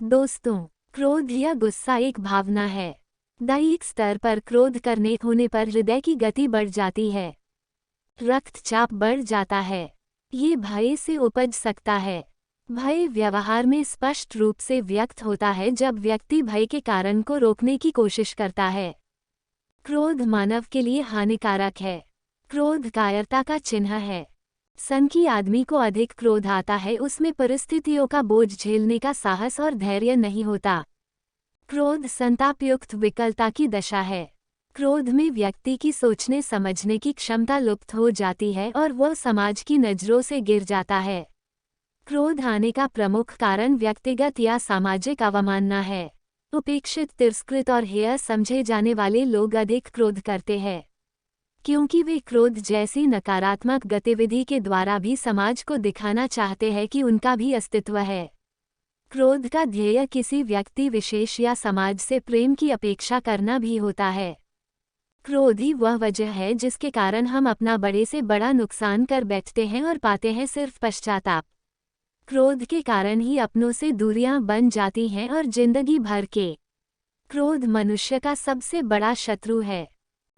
दोस्तों, क्रोध या गुस्सा एक भावना है। दैहिक स्तर पर क्रोध करने होने पर हृदय की गति बढ़ जाती है, रक्तचाप बढ़ जाता है। ये भय से उपज सकता है। भय व्यवहार में स्पष्ट रूप से व्यक्त होता है जब व्यक्ति भय के कारण को रोकने की कोशिश करता है। क्रोध मानव के लिए हानिकारक है। क्रोध कायरता का चिन्ह है। संकी आदमी को अधिक क्रोध आता है, उसमें परिस्थितियों का बोझ झेलने का साहस और धैर्य नहीं होता। क्रोध संतापयुक्त विकलता की दशा है। क्रोध में व्यक्ति की सोचने समझने की क्षमता लुप्त हो जाती है और वह समाज की नज़रों से गिर जाता है। क्रोध आने का प्रमुख कारण व्यक्तिगत या सामाजिक अवमानना है। उपेक्षित, तिरस्कृत और हेय समझे जाने वाले लोग अधिक क्रोध करते हैं, क्योंकि वे क्रोध जैसी नकारात्मक गतिविधि के द्वारा भी समाज को दिखाना चाहते हैं कि उनका भी अस्तित्व है। क्रोध का ध्येय किसी व्यक्ति विशेष या समाज से प्रेम की अपेक्षा करना भी होता है। क्रोध ही वह वजह है जिसके कारण हम अपना बड़े से बड़ा नुकसान कर बैठते हैं और पाते हैं सिर्फ पश्चाताप। क्रोध के कारण ही अपनों से दूरियां बन जाती हैं और जिंदगी भर के क्रोध मनुष्य का सबसे बड़ा शत्रु है।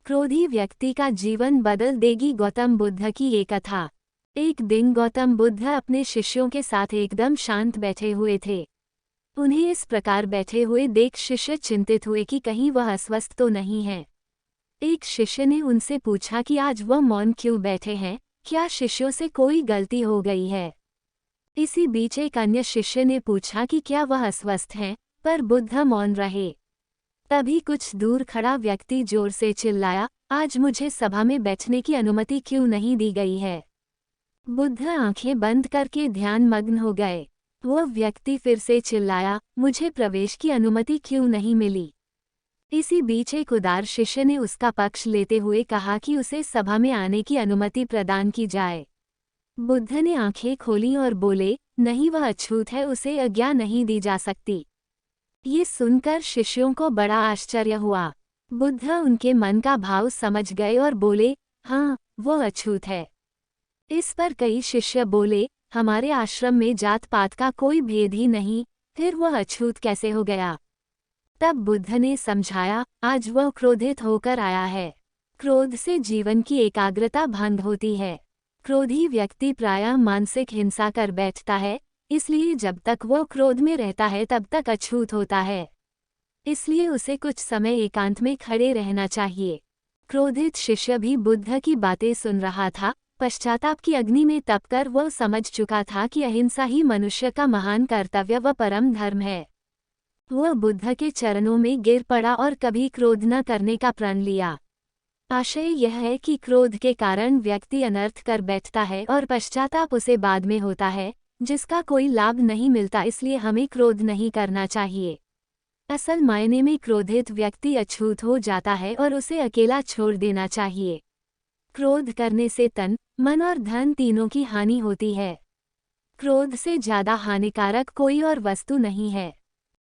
क्रोधी व्यक्ति का जीवन बदल देगी। गौतम बुद्ध की ये कथा। एक दिन गौतम बुद्ध अपने शिष्यों के साथ एकदम शांत बैठे हुए थे। उन्हें इस प्रकार बैठे हुए देख शिष्य चिंतित हुए कि कहीं वह अस्वस्थ तो नहीं है। एक शिष्य ने उनसे पूछा कि आज वह मौन क्यों बैठे हैं, क्या शिष्यों से कोई गलती हो गई है। इसी बीच एक अन्य शिष्य ने पूछा कि क्या वह अस्वस्थ हैं, पर बुद्ध मौन रहे। तभी कुछ दूर खड़ा व्यक्ति जोर से चिल्लाया, आज मुझे सभा में बैठने की अनुमति क्यों नहीं दी गई है। बुद्ध आंखें बंद करके ध्यान मग्न हो गए। वह व्यक्ति फिर से चिल्लाया, मुझे प्रवेश की अनुमति क्यों नहीं मिली। इसी बीच एक उदार शिष्य ने उसका पक्ष लेते हुए कहा कि उसे सभा में आने की अनुमति प्रदान की जाए। बुद्ध ने आंखें खोली और बोले, नहीं, वह अछूत है, उसे आज्ञा नहीं दी जा सकती। ये सुनकर शिष्यों को बड़ा आश्चर्य हुआ। बुद्ध उनके मन का भाव समझ गए और बोले, हाँ, वह अछूत है। इस पर कई शिष्य बोले, हमारे आश्रम में जात पात का कोई भेद ही नहीं, फिर वह अछूत कैसे हो गया। तब बुद्ध ने समझाया, आज वह क्रोधित होकर आया है। क्रोध से जीवन की एकाग्रता भंग होती है। क्रोधी व्यक्ति प्रायः मानसिक हिंसा कर बैठता है, इसलिए जब तक वो क्रोध में रहता है तब तक अछूत होता है। इसलिए उसे कुछ समय एकांत में खड़े रहना चाहिए। क्रोधित शिष्य भी बुद्ध की बातें सुन रहा था। पश्चाताप की अग्नि में तपकर वह समझ चुका था कि अहिंसा ही मनुष्य का महान कर्तव्य व परम धर्म है। वह बुद्ध के चरणों में गिर पड़ा और कभी क्रोध न करने का प्रण लिया। आशय यह है कि क्रोध के कारण व्यक्ति अनर्थ कर बैठता है और पश्चाताप उसे बाद में होता है, जिसका कोई लाभ नहीं मिलता। इसलिए हमें क्रोध नहीं करना चाहिए। असल मायने में क्रोधित व्यक्ति अछूत हो जाता है और उसे अकेला छोड़ देना चाहिए। क्रोध करने से तन, मन और धन तीनों की हानि होती है। क्रोध से ज्यादा हानिकारक कोई और वस्तु नहीं है।